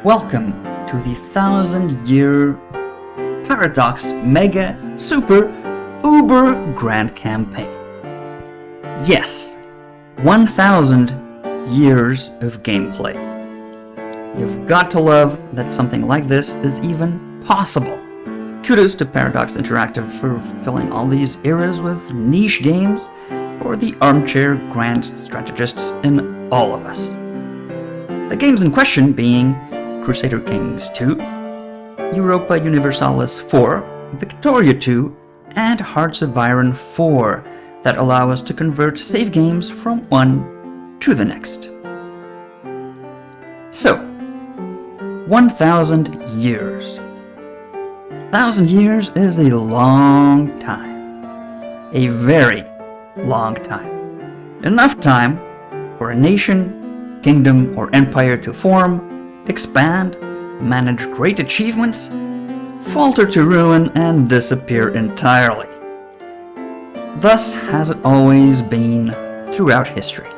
Welcome to the 1,000-year Paradox Mega Super Uber Grand Campaign. Yes, 1,000 years of gameplay. You've got to love that something like this is even possible. Kudos to Paradox Interactive for filling all these eras with niche games for the armchair grand strategists in all of us. The games in question being Crusader Kings 2, Europa Universalis 4, Victoria 2, and Hearts of Iron 4 that allow us to convert save games from one to the next. So, 1,000 years. 1,000 years is a long time. A very long time. Enough time for a nation, kingdom, or empire to form, expand, manage great achievements, falter to ruin, and disappear entirely. Thus has it always been throughout history.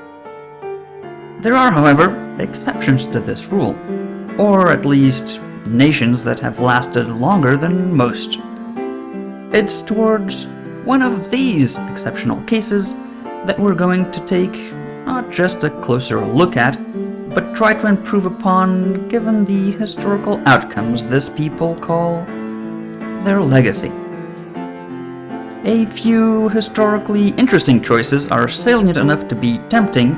There are, however, exceptions to this rule, or at least nations that have lasted longer than most. It's towards one of these exceptional cases that we're going to take not just a closer look at, but try to improve upon given the historical outcomes this people call their legacy. A few historically interesting choices are salient enough to be tempting.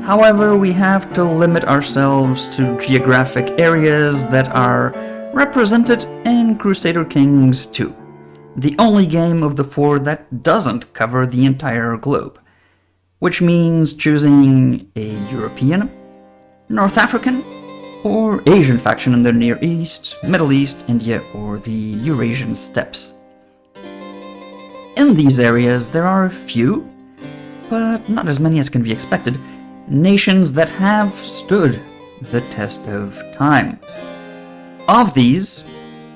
However, we have to limit ourselves to geographic areas that are represented in Crusader Kings 2, the only game of the four that doesn't cover the entire globe, which means choosing a European, North African, or Asian faction in the Near East, Middle East, India, or the Eurasian steppes. In these areas, there are a few, but not as many as can be expected, nations that have stood the test of time. Of these,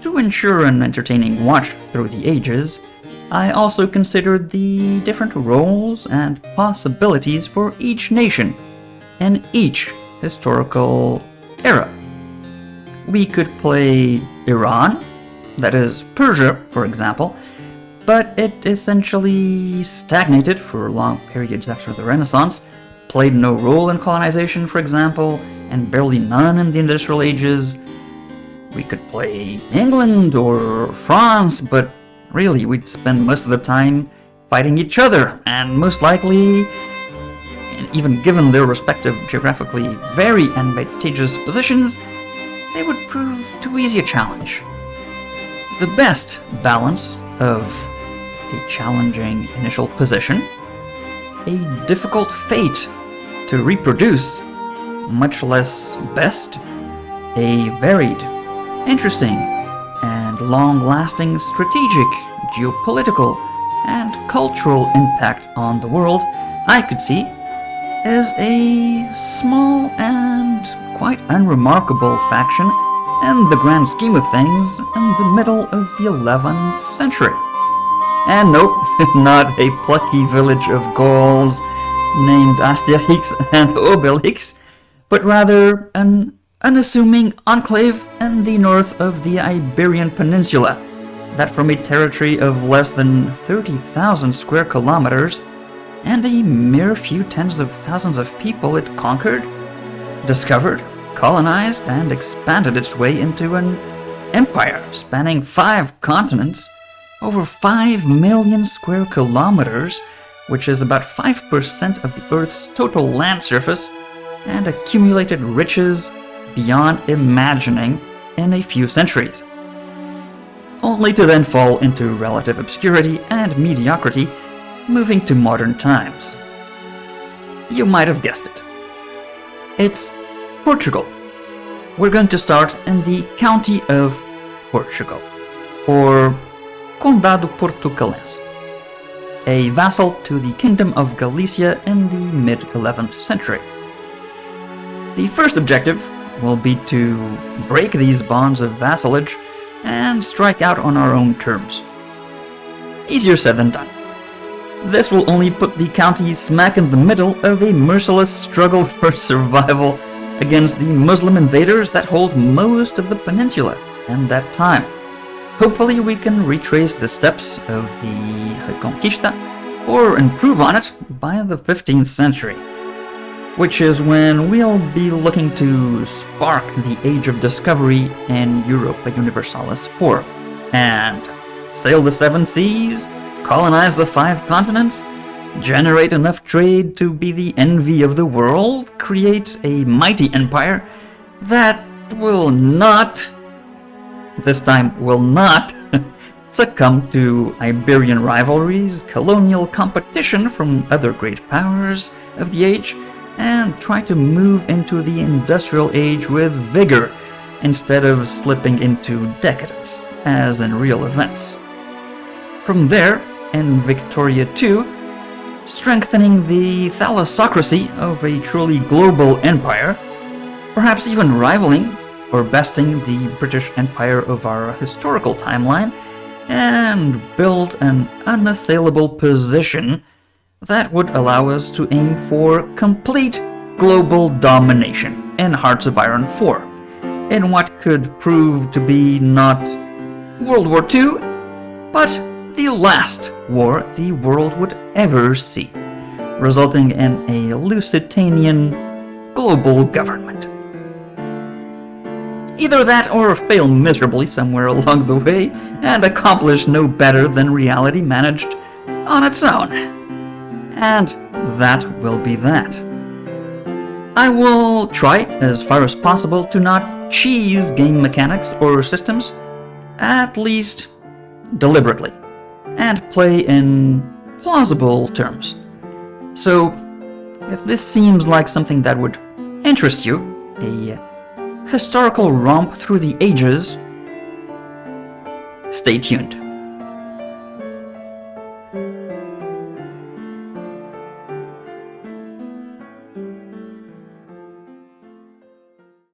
to ensure an entertaining watch through the ages, I also considered the different roles and possibilities for each nation and each historical era. We could play Iran, that is Persia, for example, but it essentially stagnated for long periods after the Renaissance, played no role in colonization, for example, and barely none in the Industrial Ages. We could play England or France, but really we'd spend most of the time fighting each other, and most likely, even given their respective geographically very advantageous positions, they would prove too easy a challenge. The best balance of a challenging initial position, a difficult fate to reproduce, much less best, a varied, interesting, and long-lasting strategic, geopolitical, and cultural impact on the world, I could see as a small and quite unremarkable faction in the grand scheme of things in the middle of the 11th century. And nope, not a plucky village of Gauls named Asterix and Obelix, but rather an unassuming enclave in the north of the Iberian Peninsula, that from a territory of less than 30,000 square kilometers and a mere few tens of thousands of people it conquered, discovered, colonized, and expanded its way into an empire spanning 5 continents, over 5 million square kilometers, which is about 5% of the Earth's total land surface, and accumulated riches beyond imagining in a few centuries, only to then fall into relative obscurity and mediocrity, moving to modern times. You might have guessed it. It's Portugal. We're going to start in the County of Portugal, or Condado Portucalense, a vassal to the Kingdom of Galicia in the mid-11th century. The first objective will be to break these bonds of vassalage and strike out on our own terms. Easier said than done. This will only put the county smack in the middle of a merciless struggle for survival against the Muslim invaders that hold most of the peninsula in that time. Hopefully we can retrace the steps of the Reconquista or improve on it by the 15th century, which is when we'll be looking to spark the Age of Discovery in Europa Universalis 4 and sail the 7 seas, colonize the 5 continents, generate enough trade to be the envy of the world, create a mighty empire that will not succumb to Iberian rivalries, colonial competition from other great powers of the age, and try to move into the industrial age with vigor instead of slipping into decadence, as in real events. From there, in Victoria II, strengthening the thalassocracy of a truly global empire, perhaps even rivaling or besting the British Empire of our historical timeline, and build an unassailable position that would allow us to aim for complete global domination in Hearts of Iron 4, in what could prove to be not World War II, but the last war the world would ever see, resulting in a Lusitanian global government. Either that or fail miserably somewhere along the way and accomplish no better than reality managed on its own. And that will be that. I will try as far as possible to not cheese game mechanics or systems, at least deliberately, and play in plausible terms. So, if this seems like something that would interest you, a historical romp through the ages, stay tuned.